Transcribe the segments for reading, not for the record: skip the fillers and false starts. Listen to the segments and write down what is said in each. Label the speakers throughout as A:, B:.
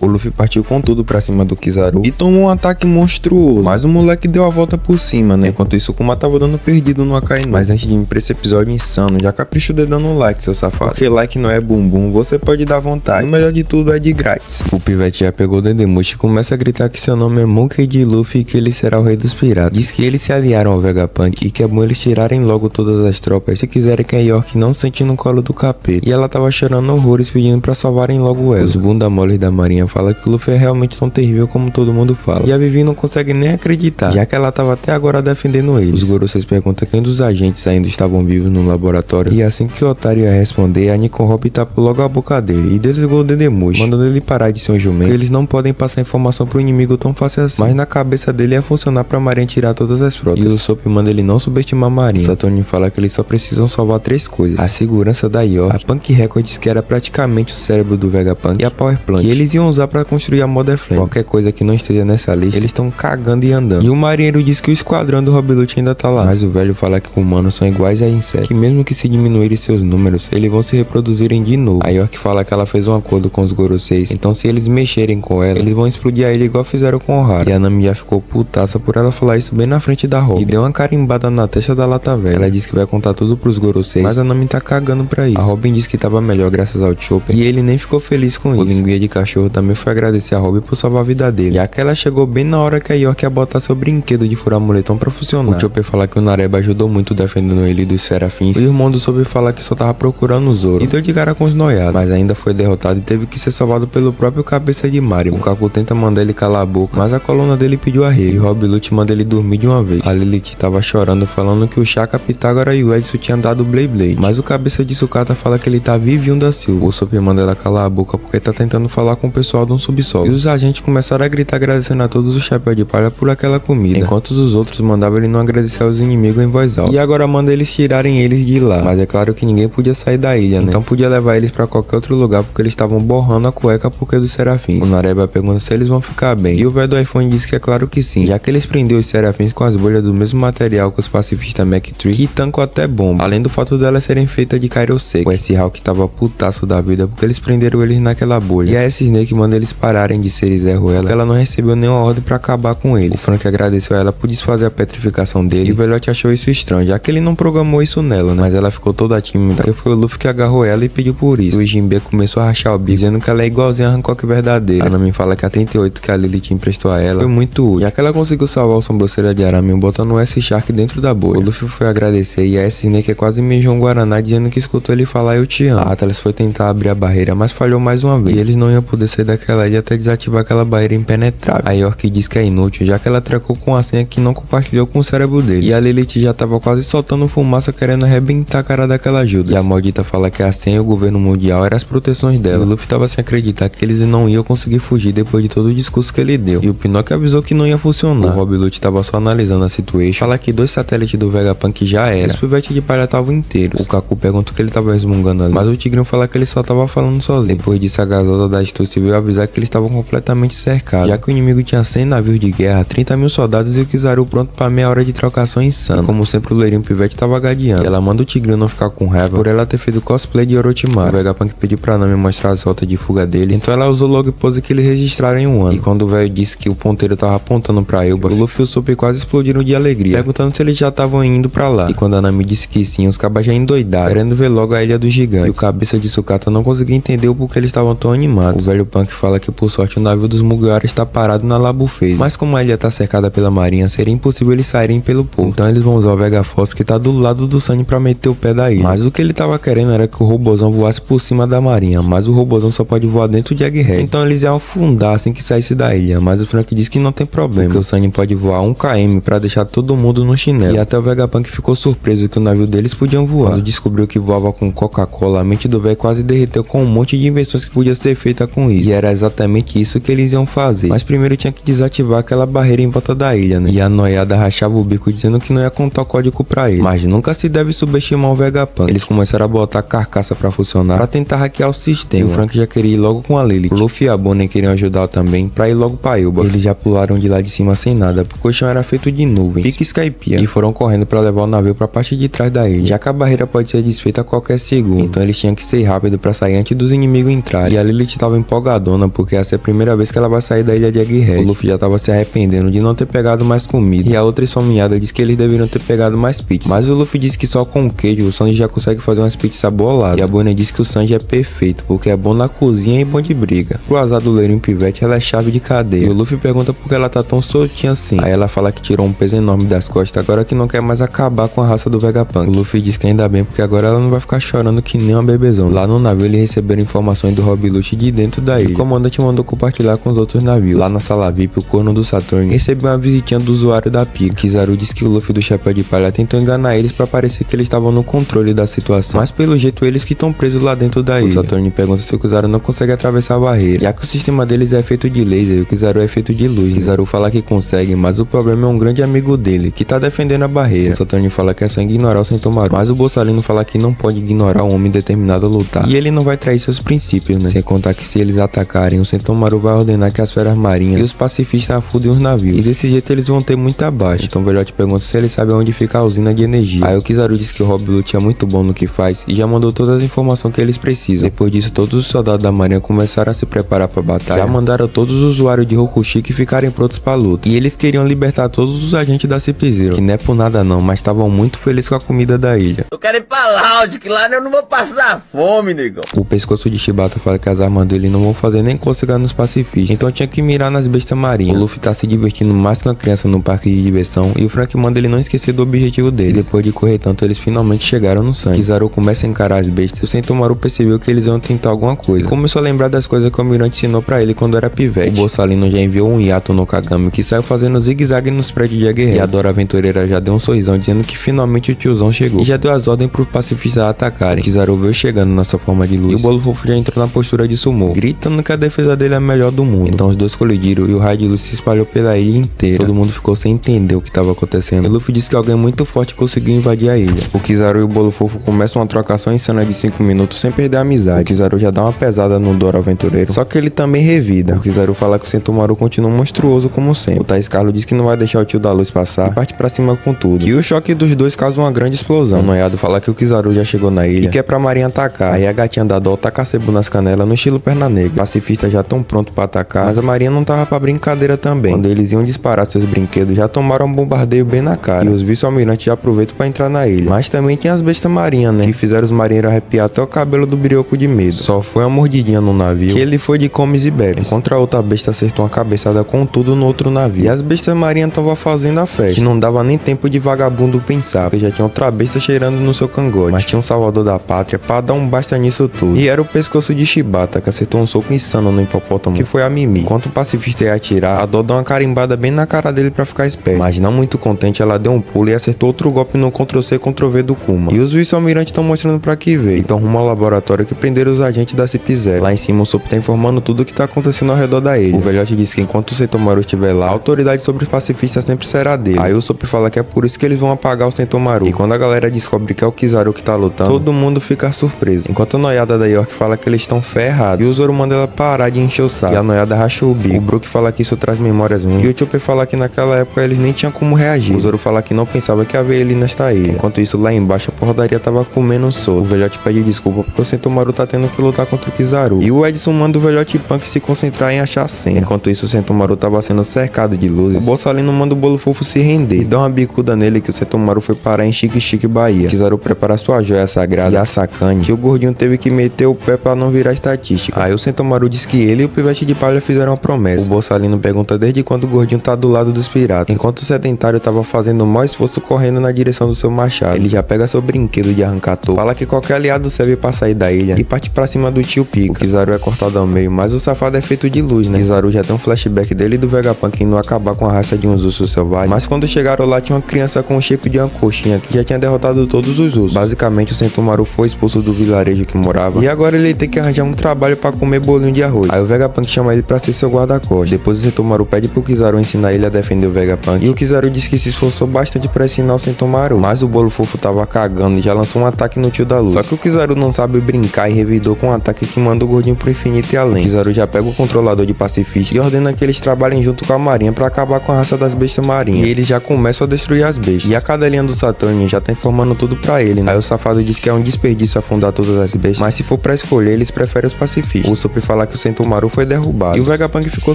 A: O Luffy partiu com tudo pra cima do Kizaru e tomou um ataque monstruoso, mas o moleque deu a volta por cima, né? Enquanto isso, o Kuma tava dando perdido no Akainu. Mas antes de ir pra esse episódio insano, já capricha o dedão no like, seu safado. Porque like não é bumbum, você pode dar vontade. E o melhor de tudo é de grátis. O pivete já pegou o Dendemushi e começa a gritar que seu nome é Monkey D. Luffy e que ele será o rei dos piratas. Diz que eles se aliaram ao Vegapunk e que é bom eles tirarem logo todas as tropas se quiserem que a York não sente no colo do capeta. E ela tava chorando horrores pedindo pra salvarem logo ela. Os bunda moles da marinha falam que o Luffy é realmente tão terrível como todo mundo fala. E a Vivi não consegue nem acreditar, já que ela tava até agora defendendo eles. Os Goroseis perguntam quem dos agentes ainda estavam vivos no laboratório. E assim que o otário ia responder, a Nico Hop tapou logo a boca dele e desligou o Dendemushi, mandando ele parar de ser um jumento, que eles não podem passar informação pro inimigo tão fácil assim. Mas na cabeça dele ia funcionar pra marinha tirar todas as frotas. E o Sop manda ele não subestimar a marinha. Saturno fala que eles só precisam salvar 3 coisas: a segurança da York, a Punk Records, que era praticamente o cérebro do Vegapunk, e a Power Plant, que eles iam usar pra construir a Mother Flame. Qualquer coisa que não esteja nessa lista, eles estão cagando e andando. E o marinheiro diz que o esquadrão do Rob Lute ainda tá lá, mas o velho fala que humanos são iguais a insetos, que mesmo que se diminuírem seus números, eles vão se reproduzirem de novo. A York fala que ela fez um acordo com os Goroseis, então se eles mexerem com ela, eles vão explodir a ilha igual fizeram com o Hara. E a Nami já ficou putaça por ela falar isso bem na frente da Robin, e deu uma carimbada na testa da lata velha. Ela diz que vai contar tudo pros Goroseis, mas a Nami tá cagando pra isso. A Robin diz que tava melhor graças ao Chopper, e ele nem ficou feliz com isso. O linguinha de cachorro também foi agradecer a Robin por salvar a vida dele, já que ela chegou bem na hora que a York ia botar seu brinquedo de furar moletom pra funcionar. O Chopper fala que o Nareba ajudou muito defendendo ele dos Serafins. O irmão do Sobe fala que só tava procurando o Zoro e deu de cara com os noiados, mas ainda foi derrotado e teve que ser salvado pelo próprio cabeça de Mario. O Kaku tenta mandar ele calar a boca, mas a coluna dele pediu arrego, e Rob Lute manda ele dormir de uma vez. A Lilith tava chorando, falando que o Shaka, Pitágora e o Edson tinham dado Blade, mas o cabeça de Sukata fala que ele tá vivinho da Silva. O Soap manda ela calar a boca porque tá tentando falar com o pessoal de um subsolo. E os agentes começaram a gritar agradecendo a todos os chapéus de palha por aquela comida, enquanto os outros mandavam ele não agradecer aos inimigos em voz alta. E agora manda eles tirarem eles de lá, mas é claro que ninguém podia sair da ilha, né? Então podia levar eles pra qualquer outro lugar porque eles estavam borrando a cueca porque dos Serafins. O Nareba pergunta se eles vão ficar bem, e o velho do iPhone diz que é claro que sim, já que eles prenderam os Serafins com as bolhas do mesmo material que os pacifistas Mac Tree, que tancam até bomba, além do fato delas serem feitas de Kairosek. O S-Hawk tava putaço da vida porque eles prenderam eles naquela bolha, e a S-Snake manda eles pararem de ser Zero ela, ela não recebeu nenhuma ordem pra acabar com ele. O Frank agradeceu a ela por desfazer a petrificação dele, e o velhote achou isso estranho, já que ele não programou isso nela, né? Mas ela ficou toda tímida, porque foi o Luffy que agarrou ela e pediu por isso. O Jinbe começou a rachar o bico, dizendo que ela é igualzinha a Hancock verdadeira. A Nami fala que a 38 que a Lilith emprestou a ela foi muito útil, já que ela conseguiu salvar o sobrancelha de arame botando o S-Shark dentro da bolha. O Luffy foi agradecer, e a S-Snake quase mijou um Guaraná dizendo que escutou ele falar eu te amo. A Atlas foi tentar abrir a barreira, mas falhou mais uma vez, e eles não iam poder sair daquela ilha até desativar aquela barreira impenetrável. A York diz que é inútil, já que ela trocou com a senha que não compartilhou com o cérebro dele, e a Lilith já tava quase soltando fumaça querendo arrebentar a cara daquela ajuda. E a maldita fala que a senha e o governo mundial eram as proteções dela. E o Luffy tava sem acreditar que eles não iam conseguir fugir depois de todo o discurso que ele deu, e o Pinocchio avisou que não ia funcionar. O Rob Lute tava só analisando a situation, fala que 2 satélites do Vegapunk já era, os pivetes de palha estavam inteiros. O Kaku pergunta o que ele tava resmungando ali, mas o Tigrão fala que ele só tava falando sozinho. Depois disso, a gasosa da Stussy veio avisar que eles estavam completamente cercados, já que o inimigo tinha 100 navios de guerra, 30 mil soldados e o Kizaru pronto pra meia hora de trocação insana. E como sempre, o loirinho pivete tava gadeando, e ela manda o Tigrão não ficar com raiva por ela ter feito cosplay de Orochimaru. O Vegapunk pediu pra Nami mostrar as rotas de fuga deles, então ela usou log pose que eles registraram em um ano. E quando o velho disse que o ponteiro tava apontando pra Elba, o Luffy e o Sop quase explodiram de alegria, perguntando se eles já estavam indo pra lá. E quando a Nami disse que sim, os cabas já endoidaram, querendo ver logo a ilha dos gigantes. E o cabeça de Sukata não conseguia entender o porquê eles estavam tão animados. O velho Punk fala que por sorte o navio dos Mugiwara está parado na Labu Phase, mas como a ilha tá cercada pela marinha, seria impossível eles saírem pelo porto. Então eles vão usar o Vega Force que tá do lado do Sunny pra meter o pé da ilha. Mas o que ele tava querendo era que o robozão voasse por cima da marinha, mas o robozão só pode voar dentro de Egghead. Então eles iam afundar assim que saísse da ilha, mas o Frank disse que não tem problema, porque o Sunny pode voar 1 km pra deixar todo mundo no chinelo. E até o Vegapunk ficou surpreso que o navio deles podiam voar. Quando descobriu que voava com Coca-Cola, a mente do velho quase derreteu com um monte de invenções que podia ser feita com isso. E era exatamente isso que eles iam fazer. Mas primeiro tinha que desativar aquela barreira em volta da ilha, né? E a noiada rachava o bico dizendo que não ia contar o código pra ele. Mas nunca se deve subestimar o Vegapunk. Eles começaram a botar a carcaça pra funcionar, pra tentar hackear o sistema. E o Frank já queria ir logo com a Lilith. O Luffy e a Bonnie queriam ajudar também pra ir logo pra Elba. Eles já pularam de lá de cima sem nada, porque o chão era feito de nuvens, pique Skypiea, e foram correndo pra levar o navio pra parte de trás da ilha, já que a barreira pode ser desfeita a qualquer segundo. Então eles tinham que ser rápido pra sair antes dos inimigos entrarem. E a Lilith tava empolgadona boladona porque essa é a primeira vez que ela vai sair da ilha de Egghead. O Luffy já tava se arrependendo de não ter pegado mais comida, e a outra esfomeada diz que eles deveriam ter pegado mais pizza, mas o Luffy diz que só com queijo o Sanji já consegue fazer umas pizzas boladas, e a Bonnie diz que o Sanji é perfeito porque é bom na cozinha e bom de briga. Pro azar do Leirinho Pivete, ela é chave de cadeia, e o Luffy pergunta por que ela tá tão soltinha assim. Aí ela fala que tirou um peso enorme das costas, agora que não quer mais acabar com a raça do Vegapunk. O Luffy diz que ainda bem porque agora ela não vai ficar chorando que nem uma bebezão. Lá no navio eles receberam informações do Rob Lute de dentro da ilha. O comandante mandou compartilhar com os outros navios. Lá na sala VIP, o corno do Saturn recebeu uma visitinha do usuário da Pica. Kizaru disse que o Luffy do Chapéu de Palha tentou enganar eles pra parecer que eles estavam no controle da situação, mas pelo jeito eles que estão presos lá dentro da ilha. O Saturn pergunta se o Kizaru não consegue atravessar a barreira, já que o sistema deles é feito de laser e o Kizaru é feito de luz. Kizaru fala que consegue, mas o problema é um grande amigo dele, que tá defendendo a barreira. O Saturn fala que é só ignorar o Sentomaru, mas o Borsalino fala que não pode ignorar um homem determinado a lutar, e ele não vai trair seus princípios, né? Sem contar que se eles atacarem, o Sentomaru vai ordenar que as feras marinhas e os pacifistas afundem os navios, e desse jeito eles vão ter muita baixa. Então o Velhote pergunta se ele sabe onde fica a usina de energia. Aí o Kizaru diz que o Rob Lute é muito bom no que faz e já mandou todas as informações que eles precisam. Depois disso, todos os soldados da marinha começaram a se preparar pra batalha. Já mandaram todos os usuários de Rokushiki ficarem prontos pra luta, e eles queriam libertar todos os agentes da Cip Zero, que não é por nada não, mas estavam muito felizes com a comida da ilha.
B: Eu quero ir pra Loud, que lá eu não vou passar fome, negão.
A: O pescoço de Shibata fala que as armas dele não vão fazer nem cócega nos pacifistas, então tinha que mirar nas bestas marinhas. O Luffy tá se divertindo mais que uma criança no parque de diversão, e o Frank manda ele não esquecer do objetivo dele. E depois de correr tanto, eles finalmente chegaram no Sanji. Kizaru começa a encarar as bestas, e o Sentomaru percebeu que eles iam tentar alguma coisa, e começou a lembrar das coisas que o Almirante ensinou pra ele quando era pivete. O Borsalino já enviou um Yato no Kagami, que saiu fazendo zigue-zague nos prédios de Egghead, e a Dora Aventureira já deu um sorrisão dizendo que finalmente o tiozão chegou, e já deu as ordens pros pacifistas atacarem. Kizaru veio chegando na sua forma de luz, e o Bolo Fofo já entrou na postura de sumô, gritando que a defesa dele é a melhor do mundo. Então os dois colidiram e o raio de luz se espalhou pela ilha inteira. Todo mundo ficou sem entender o que estava acontecendo. O Luffy disse que alguém muito forte conseguiu invadir a ilha. O Kizaru e o Bolo Fofo começam uma trocação insana de 5 minutos sem perder a amizade. O Kizaru já dá uma pesada no Dora Aventureiro, só que ele também revida. O Kizaru fala que o Sentomaru continua monstruoso como sempre. O Thais Carlo diz que não vai deixar o tio da luz passar e parte pra cima com tudo. E o choque dos dois causa uma grande explosão. O Noiado fala que o Kizaru já chegou na ilha e quer pra marinha atacar. Aí a gatinha da Doll taca sebo nas canelas no estilo perna negra. Os pacifistas já estão prontos pra atacar, mas a marinha não tava pra brincadeira também. Quando eles iam disparar seus brinquedos, já tomaram um bombardeio bem na cara, e os vice-almirantes já aproveitam pra entrar na ilha. Mas também tem as bestas marinhas, né, que fizeram os marinheiros arrepiar até o cabelo do brioco de medo. Só foi uma mordidinha no navio, que ele foi de comes e bebes. Contra a outra besta acertou uma cabeçada com tudo no outro navio. E as bestas marinhas estavam fazendo a festa, que não dava nem tempo de vagabundo pensar, porque já tinha outra besta cheirando no seu cangote. Mas tinha um salvador da pátria pra dar um basta nisso tudo, e era o pescoço de Shibata, que acertou um soco insano no hipopótamo, que foi a Mimi. Enquanto o pacifista ia atirar, a Doll deu uma carimbada bem na cara dele pra ficar esperto, mas não muito contente, ela deu um pulo e acertou outro golpe no Ctrl-C, Ctrl-V do Kuma. E os vice-almirantes estão mostrando pra que veio, então rumo ao laboratório que prenderam os agentes da Cip Zero. Lá em cima o Sop tá informando tudo o que tá acontecendo ao redor da ilha. O Velhote diz que enquanto o Sentomaru estiver lá, a autoridade sobre os pacifistas sempre será dele. Aí o Sop fala que é por isso que eles vão apagar o Sentomaru, e quando a galera descobre que é o Kizaru que tá lutando, todo mundo fica surpreso. Enquanto a noiada da York fala que eles estão ferrados, e o Zoro manda ela parar de encher o saco, e a noiada racha o bico. O Brook fala que isso traz memórias ruins, e o Chopper fala que naquela época eles nem tinham como reagir. O Zoro fala que não pensava que havia ele nesta ilha. Enquanto isso, lá embaixo a porradaria tava comendo solto. O Velhote pede desculpa porque o Sentomaru tá tendo que lutar contra o Kizaru, e o Edson manda o Velhote Punk se concentrar em achar a senha. Enquanto isso, o Sentomaru tava sendo cercado de luzes. O Borsalino manda o Bolo Fofo se render e dá uma bicuda nele, que o Sentomaru foi parar em Chique Chique, Bahia. O Kizaru prepara sua joia sagrada e a Sakane, que o gordinho teve que meter o pé pra não virar estatística. Aí o Sentomaru diz que ele e o Pivete de Palha fizeram uma promessa. O Borsalino pergunta desde quando o gordinho tá do lado dos piratas, enquanto o sedentário tava fazendo o maior esforço correndo na direção do seu machado. Ele já pega seu brinquedo de arrancar topo, fala que qualquer aliado serve pra sair da ilha e parte pra cima do tio Pica. O Kizaru é cortado ao meio, mas o safado é feito de luz, né? O Kizaru já tem um flashback dele e do Vegapunk indo acabar com a raça de uns ursos selvagens, mas quando chegaram lá tinha uma criança com o shape de uma coxinha que já tinha derrotado todos os ursos. Basicamente o Sentomaru foi expulso do vilarejo que morava, e agora ele tem que arranjar um trabalho pra comer bolinho de arroz. Aí o Vegapunk chama ele pra ser seu guarda-costas. Depois o Sentomaru pede pro Kizaru ensinar ele a defender o Vegapunk, e o Kizaru diz que se esforçou bastante pra ensinar o Sentomaru, mas o Bolo Fofo tava cagando e já lançou um ataque no tio da luz. Só que o Kizaru não sabe brincar e revidou com um ataque que manda o gordinho pro infinito e além. O Kizaru já pega o controlador de pacifista e ordena que eles trabalhem junto com a marinha pra acabar com a raça das bestas marinhas, e eles já começam a destruir as bestas. E a cadelinha do Saturn já tá informando tudo pra ele, né? Aí o safado diz que é um desperdício afundar todas as bestas, mas se for pra escolher, eles preferem os pacifistas. O Sop fala fala que o Sentomaru foi derrubado. E o Vegapunk ficou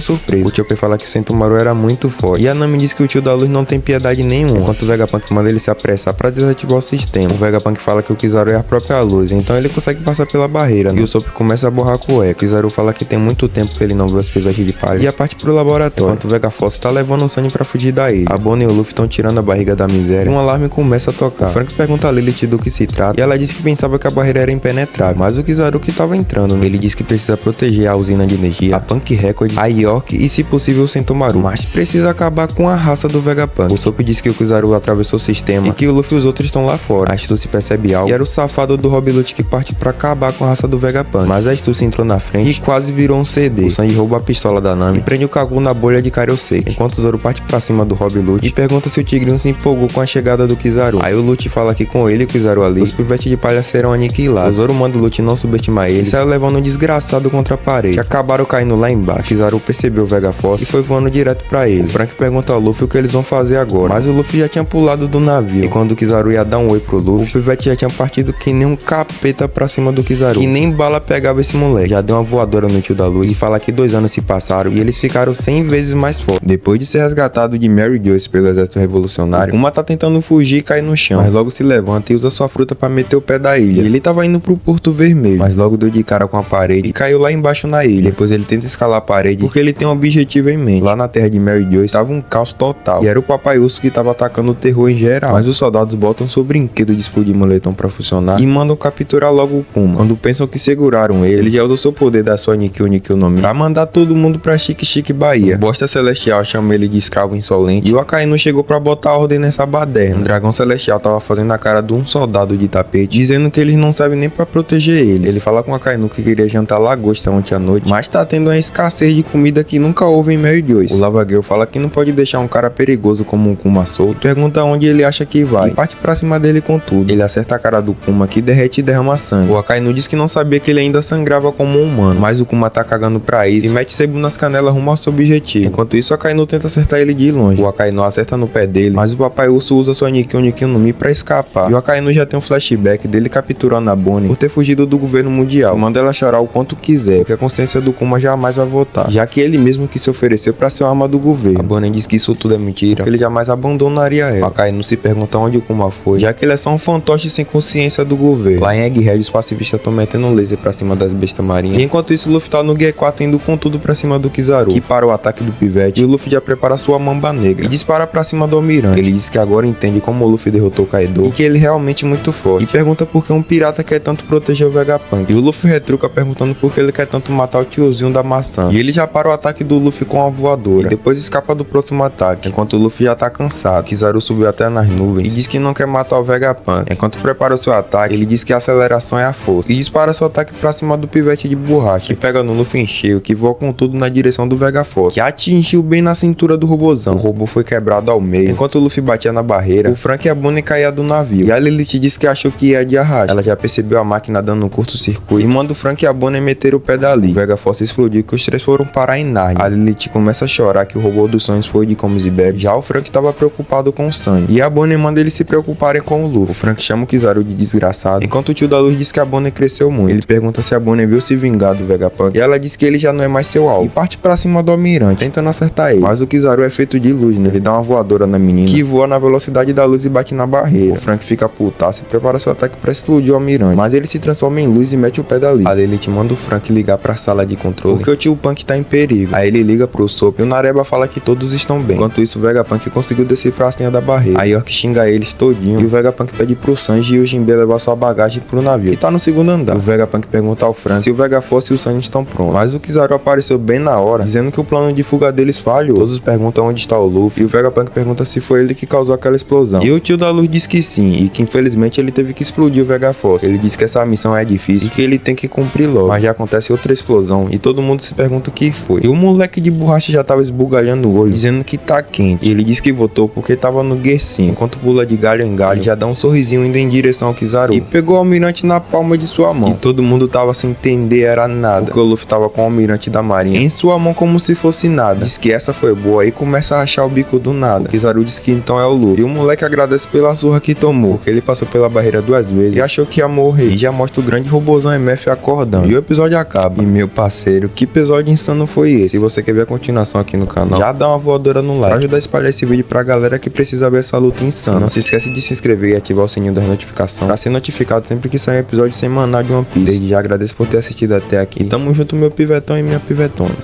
A: surpreso. O Chopper fala que o Sentomaru era muito forte. E a Nami diz que o tio da luz não tem piedade nenhuma. Enquanto o Vegapunk manda ele se apressar pra desativar o sistema. O Vegapunk fala que o Kizaru é a própria luz, então ele consegue passar pela barreira, né? E o Sop começa a borrar com o Echo. O Kizaru fala que tem muito tempo que ele não viu as pivetes de palha e a parte pro laboratório. Enquanto o Vegaforce tá levando o Sunny pra fugir da ilha. A Bonnie e o Luffy estão tirando a barriga da miséria. Um alarme começa a tocar. O Frank pergunta a Lilith do que se trata e ela diz que pensava que a barreira era impenetrável, mas o Kizaru que tava entrando, né? Ele diz que precisa proteger a usina de energia, a Punk Record, a York e, se possível, o Sentomaru, mas precisa acabar com a raça do Vegapunk. O Sop diz que o Kizaru atravessou o sistema e que o Luffy e os outros estão lá fora. A Stussy percebe algo e era o safado do Rob Lute que parte pra acabar com a raça do Vegapunk, mas a Stussy entrou na frente e quase virou um CD. O Sanji rouba a pistola da Nami e prende o Kagu na bolha de Karyoseki, enquanto o Zoro parte pra cima do Rob Lute e pergunta se o Tigrinho se empolgou com a chegada do Kizaru. Aí o Lute fala que com ele e o Kizaru ali, os pivetes de palha serão aniquilados. O Zoro manda o Lute não subestimar ele e saiu levando um desgraçado contra a parede, que acabaram caindo lá embaixo. O Kizaru percebeu o Vegaforce e foi voando direto pra ele. O Frank pergunta ao Luffy o que eles vão fazer agora, mas o Luffy já tinha pulado do navio, e quando o Kizaru ia dar um oi pro Luffy, o pivete já tinha partido que nem um capeta pra cima do Kizaru, que nem bala pegava esse moleque. Já deu uma voadora no tio da luz e fala que 2 anos se passaram e eles ficaram 100 vezes mais fortes. Depois de ser resgatado de Mary Joyce pelo exército revolucionário, Kuma tá tentando fugir e cair no chão, mas logo se levanta e usa sua fruta pra meter o pé da ilha. E ele tava indo pro Porto Vermelho, mas logo deu de cara com a parede e caiu lá embaixo na ilha. Depois ele tenta escalar a parede porque ele tem um objetivo em mente. Lá na terra de Mary Joyce tava um caos total e era o Papai Urso que tava atacando o terror em geral, mas os soldados botam seu brinquedo de explodir moletom pra funcionar e mandam capturar logo o Kuma. Quando pensam que seguraram ele já usa seu poder da sua Nikyo no Mi pra mandar todo mundo pra Chique Chique Bahia. O Bosta Celestial chama ele de escravo insolente e o Akainu chegou pra botar ordem nessa baderna. O Dragão Celestial tava fazendo a cara de um soldado de tapete, dizendo que eles não sabem nem pra proteger eles. Ele fala com o Akainu que queria jantar lagosta ontem à noite, mas tá tendo uma escassez de comida que nunca houve em Mary Joyce. O Lava Girl fala que não pode deixar um cara perigoso como o Kuma solto, pergunta onde ele acha que vai e parte pra cima dele com tudo. Ele acerta a cara do Kuma que derrete e derrama sangue. O Akainu diz que não sabia que ele ainda sangrava como um humano, mas o Kuma tá cagando pra isso e mete sebo nas canelas rumo ao seu objetivo. Enquanto isso, o Akainu tenta acertar ele de longe. O Akainu acerta no pé dele, mas o Papai Urso usa sua Nikyo no Mi pra escapar. E o Akainu já tem um flashback dele capturando a Bonnie por ter fugido do governo mundial, manda ela chorar o quanto quiser, porque a consciência do Kuma jamais vai voltar, já que ele mesmo que se ofereceu pra ser uma arma do governo. A Bonnie diz que isso tudo é mentira, que ele jamais abandonaria ela. O Akainu se pergunta onde o Kuma foi, já que ele é só um fantoche sem consciência do governo. Lá em Egghead, os pacifistas estão metendo laser pra cima das bestas marinhas, e enquanto isso, o Luffy tá no G4 indo com tudo pra cima do Kizaru, que para o ataque do pivete, e o Luffy já prepara sua mamba negra e dispara pra cima do almirante. Ele diz que agora entende como o Luffy derrotou o Kaido e que ele é realmente muito forte, e pergunta por que um pirata quer tanto proteger o Vegapunk. E o Luffy retruca perguntando por que ele quer tanto matar o tiozinho da maçã, e ele já para o ataque do Luffy com a voadora e depois escapa do próximo ataque. Enquanto o Luffy já tá cansado, Kizaru subiu até nas nuvens e diz que não quer matar o Vegapunk. Enquanto prepara o seu ataque, ele diz que a aceleração é a força e dispara seu ataque pra cima do pivete de borracha, que pega no Luffy em cheio, que voa com tudo na direção do Vegaforce, que atingiu bem na cintura do robozão. O robô foi quebrado ao meio. Enquanto o Luffy batia na barreira, o Frank e a Bonnie caíam do navio, e a Lilith disse que achou que ia de arrasto. Ela já percebeu a máquina dando um curto-circuito e manda o Frank e a Bonnie meter o pé dali. O Vegaforce explodiu que os três foram parar em Narnia. A Lilith começa a chorar que o robô dos sonhos foi de comes e bebes. Já o Frank tava preocupado com o Sunny, e a Bonnie manda eles se preocuparem com o Luffy. O Frank chama o Kizaru de desgraçado, enquanto o tio da luz diz que a Bonnie cresceu muito. Ele pergunta se a Bonnie viu se vingar do Vegapunk, e ela diz que ele já não é mais seu alvo, e parte pra cima do almirante, tentando acertar ele. Mas o Kizaru é feito de luz, né? Ele dá uma voadora na menina, que voa na velocidade da luz e bate na barreira. O Frank fica putaço e prepara seu ataque pra explodir o almirante, mas ele se transforma em luz e mete o pé dali. A Lilith manda o Frank ligar pra sala de controle, porque o tio Punk tá em perigo. Aí ele liga pro Sop e o Nareba fala que todos estão bem. Enquanto isso, o Vegapunk conseguiu decifrar a senha da barreira. A York xinga eles todinho, e o Vegapunk pede pro Sanji e o Jinbe levar sua bagagem pro navio, que tá no segundo andar. O Vegapunk pergunta ao Frank se o Vegaforce e o Sanji estão prontos, mas o Kizaru apareceu bem na hora, dizendo que o plano de fuga deles falhou. Todos perguntam onde está o Luffy, e o Vegapunk pergunta se foi ele que causou aquela explosão. E o tio da luz diz que sim, e que infelizmente ele teve que explodir o Vegaforce. Ele diz que essa missão é difícil e que ele tem que cumprir logo, mas já acontece outra explosão, e todo mundo se pergunta o que foi. E o moleque de borracha já tava esbugalhando o olho, dizendo que tá quente. E ele diz que votou porque tava no G5. Enquanto pula de galho em galho, já dá um sorrisinho indo em direção ao Kizaru, e pegou o almirante na palma de sua mão. E todo mundo tava sem entender era nada, porque o Luffy tava com o almirante da marinha em sua mão como se fosse nada. Diz que essa foi boa e começa a rachar o bico do nada. O Kizaru diz que então é o Luffy, e o moleque agradece pela surra que tomou, porque ele passou pela barreira 2 vezes e achou que ia morrer. E já mostra o grande robozão MF acordando, e o episódio acaba. E meu parceiro, que episódio insano foi esse? Se você quer ver a continuação aqui no canal, já dá uma voadora no like pra ajudar a espalhar esse vídeo pra galera que precisa ver essa luta insana. Não se esquece de se inscrever e ativar o sininho das notificações pra ser notificado sempre que sair um episódio semanal de One Piece. Desde já agradeço por ter assistido até aqui. Tamo junto, meu pivetão e minha pivetona.